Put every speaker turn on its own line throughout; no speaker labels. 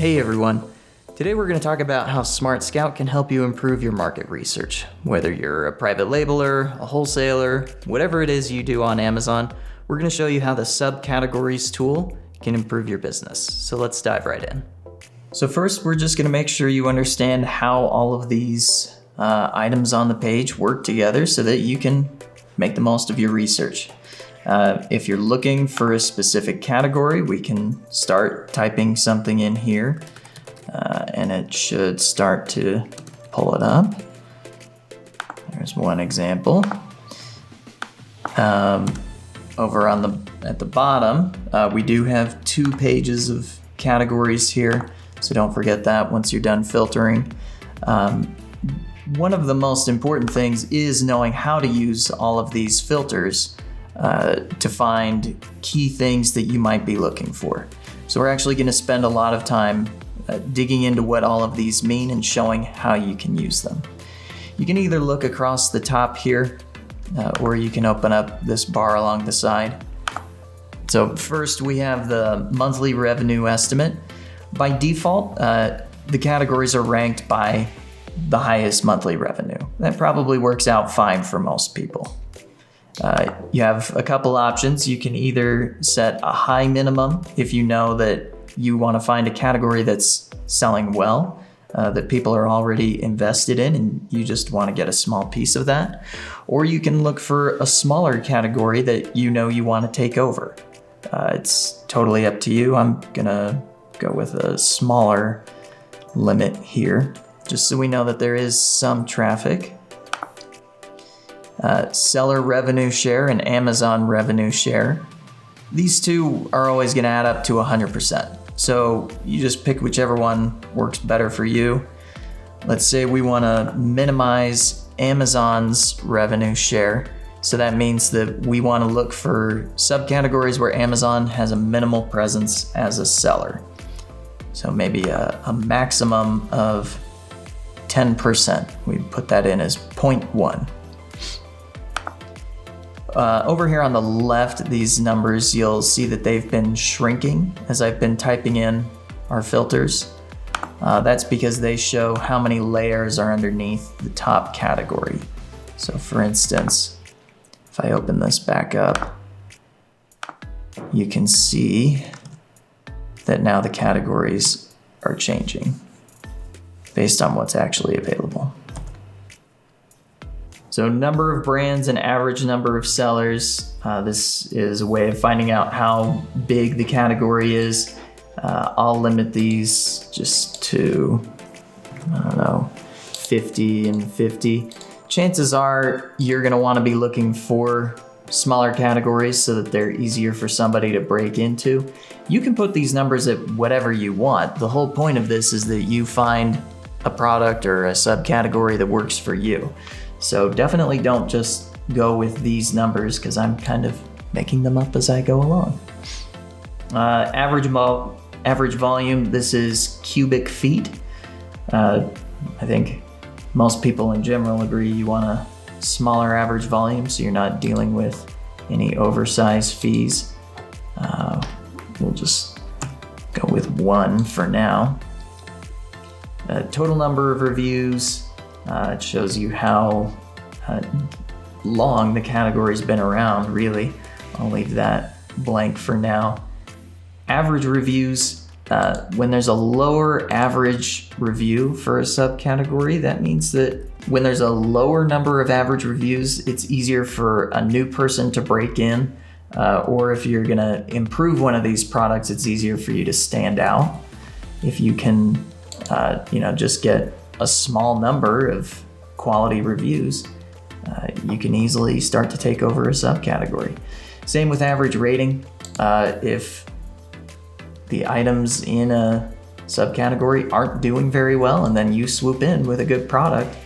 Hey everyone. Today we're going to talk about how Smart Scout can help you improve your market research. Whether you're a private labeler, a wholesaler, whatever it is you do on Amazon, we're going to show you how the Subcategories tool can improve your business. So let's dive right in. So first, we're just going to make sure you understand how all of these items on the page work together so that you can make the most of your research. If you're looking for a specific category, we can start typing something in here, and it should start to pull it up. There's one example. Over at the bottom, we do have 2 pages of categories here, so don't forget that once you're done filtering. One of the most important things is knowing how to use all of these filters to find key things that you might be looking for. So we're actually going to spend a lot of time digging into what all of these mean and showing how you can use them. You can either look across the top here, or you can open up this bar along the side. So first we have the monthly revenue estimate. By default, the categories are ranked by the highest monthly revenue. That probably works out fine for most people. You have a couple options. You can either set a high minimum if you know that you want to find a category that's selling well, that people are already invested in, and you just want to get a small piece of that. Or you can look for a smaller category that you know you want to take over. It's totally up to you. I'm gonna go with a smaller limit here, just so we know that there is some traffic. Seller revenue share and Amazon revenue share. These two are always going to add up to 100%. So you just pick whichever one works better for you. Let's say we want to minimize Amazon's revenue share. So that means that we want to look for subcategories where Amazon has a minimal presence as a seller. So maybe a maximum of 10%. We put that in as 0.1. Over here on the left, these numbers, you'll see that they've been shrinking as I've been typing in our filters. That's because they show how many layers are underneath the top category. So for instance, if I open this back up, you can see that now the categories are changing based on what's actually available. So number of brands and average number of sellers. This is a way of finding out how big the category is. I'll limit these just to, 50 and 50. Chances are you're gonna wanna be looking for smaller categories so that they're easier for somebody to break into. You can put these numbers at whatever you want. The whole point of this is that you find a product or a subcategory that works for you. So definitely don't just go with these numbers because I'm kind of making them up as I go along. Average volume, this is cubic feet. I think most people in general agree you want a smaller average volume so you're not dealing with any oversized fees. We'll just go with 1 for now. Total number of reviews. It shows you how long the category's been around, really. I'll leave that blank for now. Average reviews, when there's a lower average review for a subcategory, that means that when there's a lower number of average reviews, it's easier for a new person to break in, or if you're gonna improve one of these products, it's easier for you to stand out. If you can, just get a small number of quality reviews, you can easily start to take over a subcategory. Same with average rating. If the items in a subcategory aren't doing very well and then you swoop in with a good product,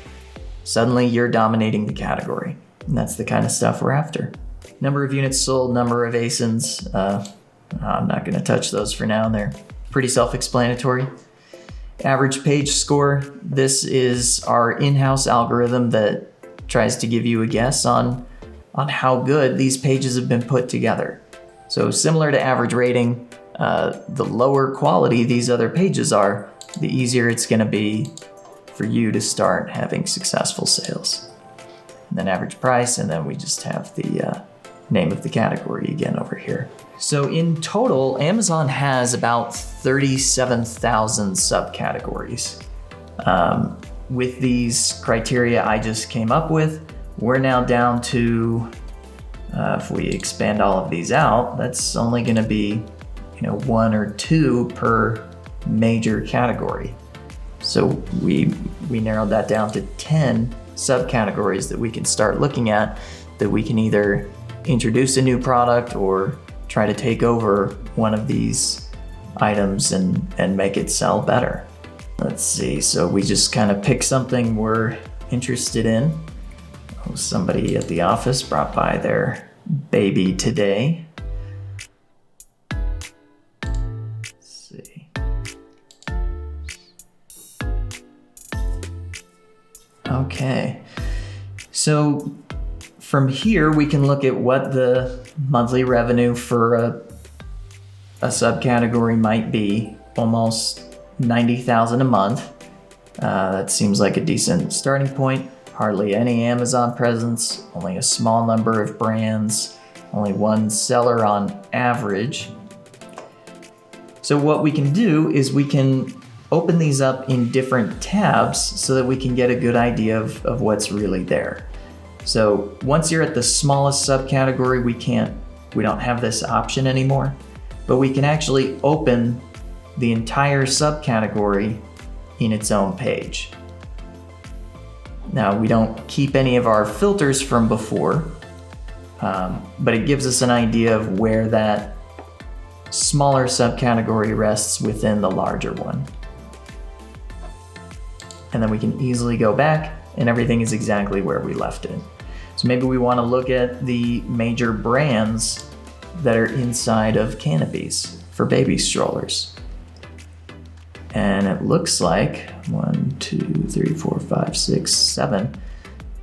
suddenly you're dominating the category. And that's the kind of stuff we're after. Number of units sold, number of ASINs. I'm not going to touch those for now. They're pretty self-explanatory. Average page score. This is our in-house algorithm that tries to give you a guess on how good these pages have been put together. So similar to average rating, the lower quality these other pages are, the easier it's going to be for you to start having successful sales. And then average price, and then we just have the name of the category again over here. So in total, Amazon has about 37,000 subcategories. With these criteria I just came up with, we're now down to, if we expand all of these out, that's only going to be, 1 or 2 per major category. So we narrowed that down to 10 subcategories that we can start looking at, that we can either introduce a new product or try to take over one of these items and make it sell better. Let's see, so we just kind of pick something we're interested in. Oh, somebody at the office brought by their baby today. Let's see. Okay, so from here we can look at what the monthly revenue for a subcategory might be. Almost 90,000 a month. That seems like a decent starting point. Hardly any Amazon presence, only a small number of brands, only one seller on average. So what we can do is we can open these up in different tabs so that we can get a good idea of what's really there. So once you're at the smallest subcategory, we don't have this option anymore, but we can actually open the entire subcategory in its own page. Now, we don't keep any of our filters from before, but it gives us an idea of where that smaller subcategory rests within the larger one. And then we can easily go back and everything is exactly where we left it. So maybe we want to look at the major brands that are inside of canopies for baby strollers. And it looks like 1, 2, 3, 4, 5, 6, 7.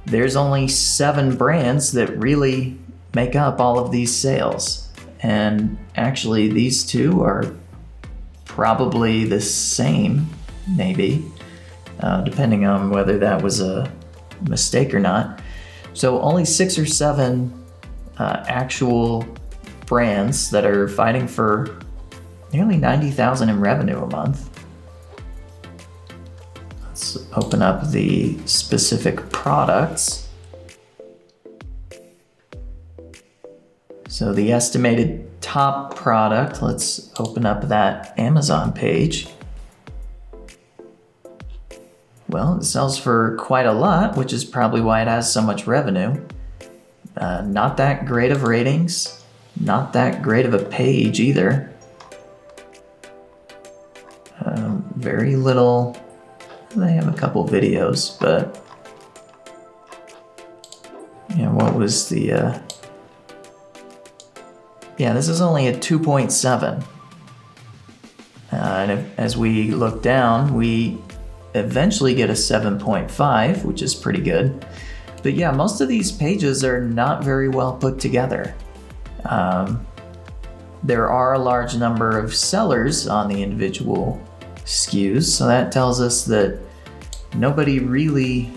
There's only 7 brands that really make up all of these sales. And actually these two are probably the same, maybe, depending on whether that was a mistake or not. So only 6 or 7 actual brands that are fighting for nearly 90,000 in revenue a month. Let's open up the specific products. So the estimated top product, let's open up that Amazon page. Well, it sells for quite a lot, which is probably why it has so much revenue. Not that great of ratings, not that great of a page either. Very little. They have a couple videos, but what was the this is only a 2.7. And as we look down, we eventually get a 7.5, which is pretty good. But yeah, most of these pages are not very well put together. There are a large number of sellers on the individual SKUs, so that tells us that nobody really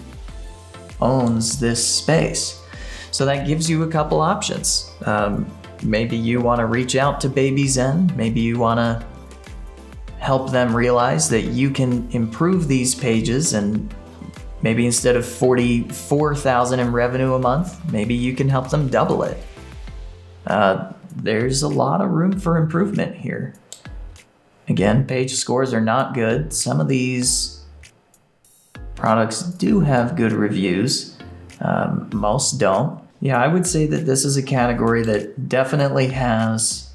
owns this space. So that gives you a couple options. Maybe you want to reach out to Baby Zen. Maybe you want to help them realize that you can improve these pages, and maybe instead of 44,000 in revenue a month, maybe you can help them double it. There's a lot of room for improvement here. Again, page scores are not good. Some of these products do have good reviews. Most don't. Yeah, I would say that this is a category that definitely has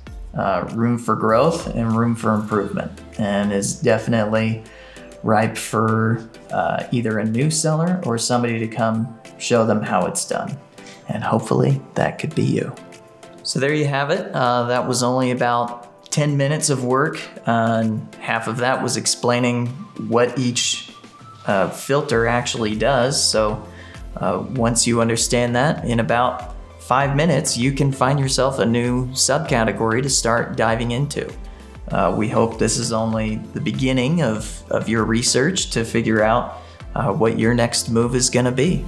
room for growth and room for improvement, and is definitely ripe for either a new seller or somebody to come show them how it's done. And hopefully that could be you. So there you have it. That was only about 10 minutes of work, and half of that was explaining what each filter actually does. So once you understand that, in about 5 minutes, you can find yourself a new subcategory to start diving into. We hope this is only the beginning of your research to figure out what your next move is going to be.